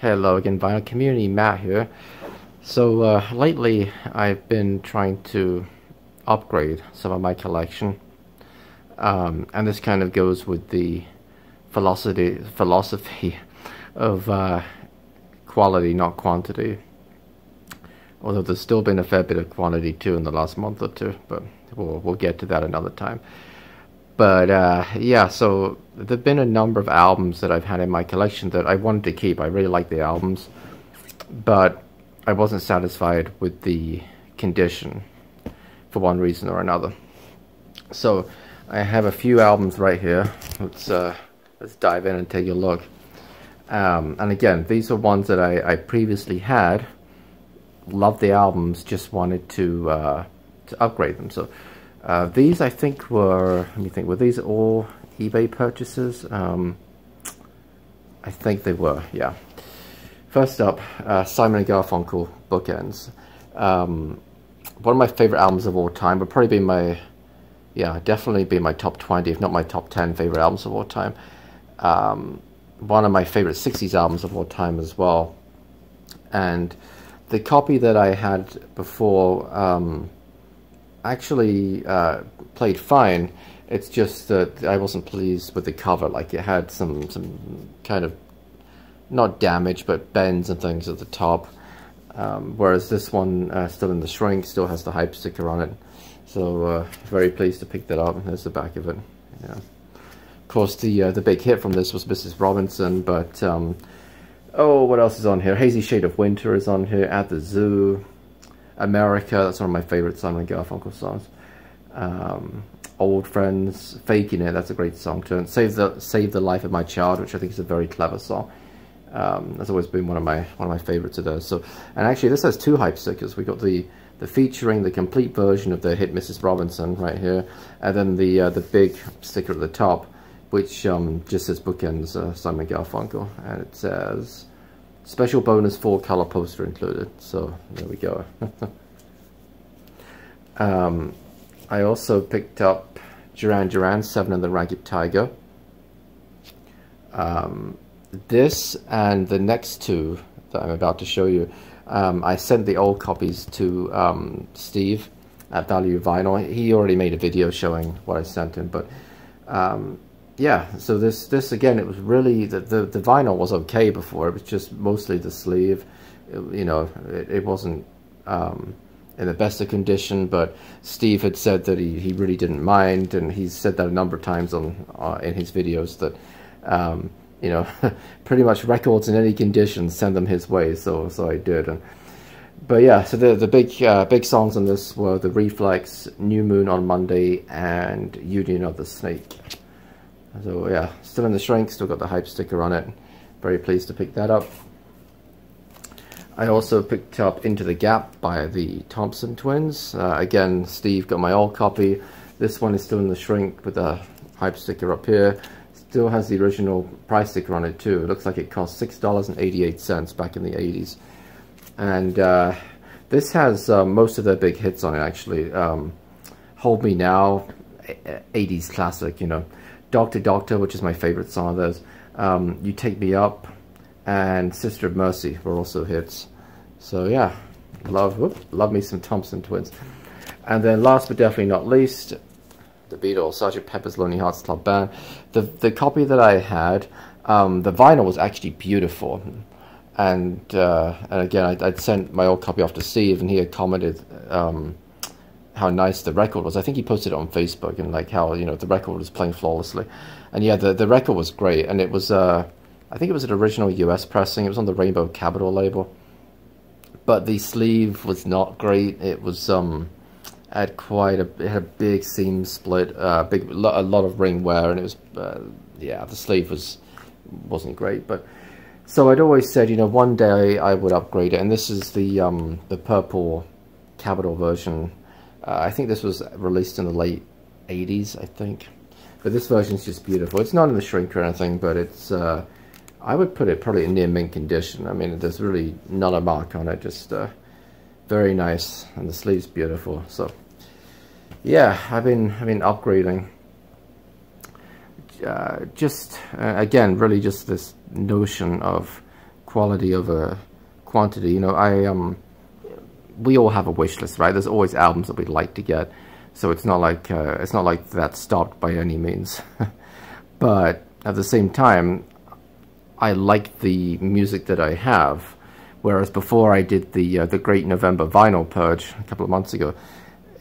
Hello again, Vinyl Community, Matt here. So lately I've been trying to upgrade some of my collection, and this kind of goes with the philosophy of quality, not quantity. Although there's still been a fair bit of quantity too in the last month or two, but we'll get to that another time. But yeah, so there've been a number of albums that I've had in my collection that I wanted to keep. I really like the albums, but I wasn't satisfied with the condition for one reason or another. So I have a few albums right here. Let's dive in and take a look. And again, these are ones that I previously had. Loved the albums, just wanted to upgrade them. So these I think were, let me think, were these all eBay purchases? I think they were, yeah. First up, Simon & Garfunkel, Bookends. One of my favorite albums of all time, would probably be my, yeah, definitely be my top 20, if not my top 10 favorite albums of all time. One of my favorite 60s albums of all time as well. And the copy that I had before actually played fine. It's just that I wasn't pleased with the cover. Like, it had some kind of, not damage, but bends and things at the top. Whereas this one, still in the shrink, still has the hype sticker on it. So very pleased to pick that up. There's the back of it. Yeah. Of course, the big hit from this was Mrs. Robinson, but oh, what else is on here? Hazy Shade of Winter is on here. At the Zoo. America, that's one of my favorite Simon & Garfunkel songs. Old Friends, Faking It, that's a great song too. Save the Life of My Child, which I think is a very clever song. That's always been one of my favorites of those. So, and actually this has two hype stickers. We got the featuring the complete version of the hit Mrs. Robinson right here, and then the big sticker at the top, which just says Bookends, Simon & Garfunkel, and it says special bonus 4-color poster included. So there we go. I also picked up Duran Duran, Seven and the Ragged Tiger. This and the next two that I'm about to show you, I sent the old copies to Steve at Value Vinyl. He already made a video showing what I sent him, but yeah, so this again, it was really, the vinyl was okay before. It was just mostly the sleeve. You know, it wasn't in the best of condition, but Steve had said that he really didn't mind, and he's said that a number of times on in his videos that you know, pretty much records in any condition, send them his way. So I did. But yeah, so the big songs on this were The Reflex, New Moon on Monday, and Union of the Snake. So yeah, still in the shrink, still got the hype sticker on it. Very pleased to pick that up. I also picked up Into the Gap by the Thompson Twins. Again, Steve got my old copy. This one is still in the shrink with the hype sticker up here. Still has the original price sticker on it too. It looks like it cost $6.88 back in the 80s. And this has most of their big hits on it, actually. Hold Me Now, 80s classic, you know. Doctor Doctor, which is my favorite song of theirs. You Take Me Up, and Sister of Mercy were also hits. So yeah, love me some Thompson Twins. And then last but definitely not least, the Beatles, Sgt. Pepper's Lonely Hearts Club Band. The copy that I had, the vinyl was actually beautiful. And again, I'd sent my old copy off to Steve, and he had commented how nice the record was. I think he posted it on Facebook, and like how, you know, the record was playing flawlessly. And yeah, the record was great, and it was I think it was an original US pressing. It was on the Rainbow Capital label, but the sleeve was not great. It was had it had a big seam split, a lot of ring wear, and it was yeah, the sleeve wasn't great. But so I'd always said, you know, one day I would upgrade it, and this is the purple Capital version. I think this was released in the late 80s, I think. But this version's just beautiful. It's not in the shrink or anything, but it's, I would put it probably in near mint condition. I mean, there's really not a mark on it, just very nice, and the sleeve's beautiful. So, yeah, I've been upgrading. Again, really just this notion of quality over quantity. You know, we all have a wish list, right? There's always albums that we'd like to get, so it's not like that stopped by any means. But at the same time, I like the music that I have, whereas before I did the Great November Vinyl Purge a couple of months ago,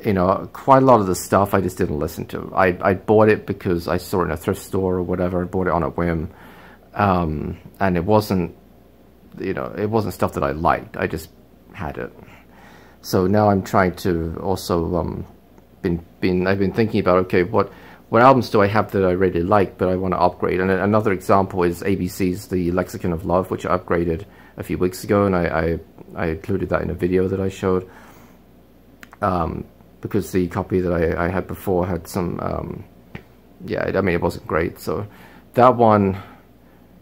you know, quite a lot of the stuff I just didn't listen to. I bought it because I saw it in a thrift store or whatever. I bought it on a whim, and it wasn't, you know, it wasn't stuff that I liked. I just had it. So now I'm trying to also I've been thinking about, okay, what albums do I have that I really like but I want to upgrade? And another example is ABC's The Lexicon of Love, which I upgraded a few weeks ago, and I included that in a video that I showed, because the copy that I had before had some yeah, I mean, it wasn't great. So that one,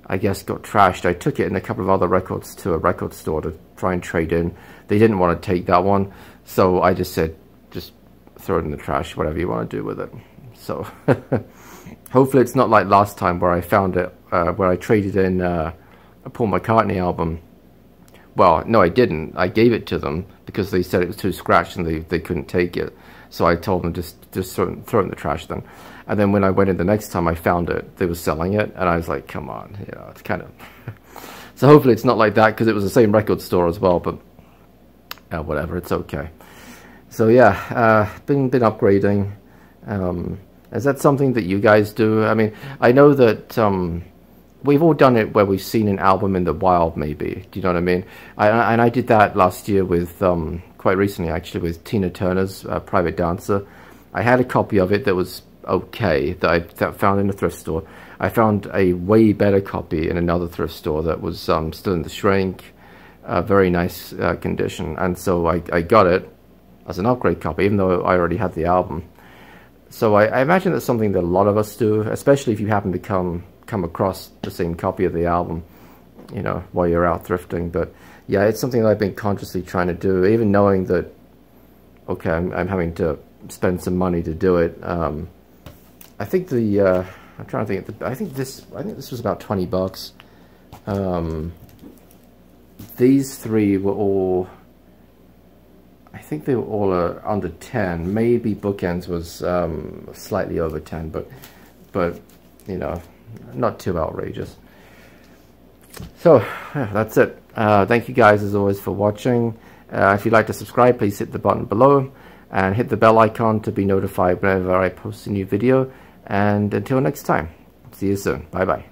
I guess, got trashed. I took it and a couple of other records to a record store to try and trade in. They didn't want to take that one, so I just said, just throw it in the trash, whatever you want to do with it. So hopefully it's not like last time where I found it, where I traded in a Paul McCartney album. Well, no, I didn't. I gave it to them because they said it was too scratched and they couldn't take it. So I told them just throw it in the trash then. And then when I went in the next time, I found it. They were selling it, and I was like, come on, you know, it's kind of... So hopefully it's not like that, because it was the same record store as well, but whatever, it's okay. So yeah, been upgrading. Is that something that you guys do? I mean, I know that we've all done it where we've seen an album in the wild, maybe. Do you know what I mean? And I did that last year with, quite recently actually, with Tina Turner's Private Dancer. I had a copy of it that was okay, that I found in a thrift store. I found a way better copy in another thrift store that was still in the shrink, very nice condition. And so I got it as an upgrade copy, even though I already had the album. So I imagine that's something that a lot of us do, especially if you happen to come across the same copy of the album, you know, while you're out thrifting. But yeah, it's something that I've been consciously trying to do, even knowing that, okay, I'm having to spend some money to do it. I think the I'm trying to think. I think this was about $20. These three were all, I think they were all under 10. Maybe Bookends was slightly over 10, but you know, not too outrageous. So yeah, that's it. Thank you guys as always for watching. If you'd like to subscribe, please hit the button below and hit the bell icon to be notified whenever I post a new video. And until next time, see you soon. Bye bye.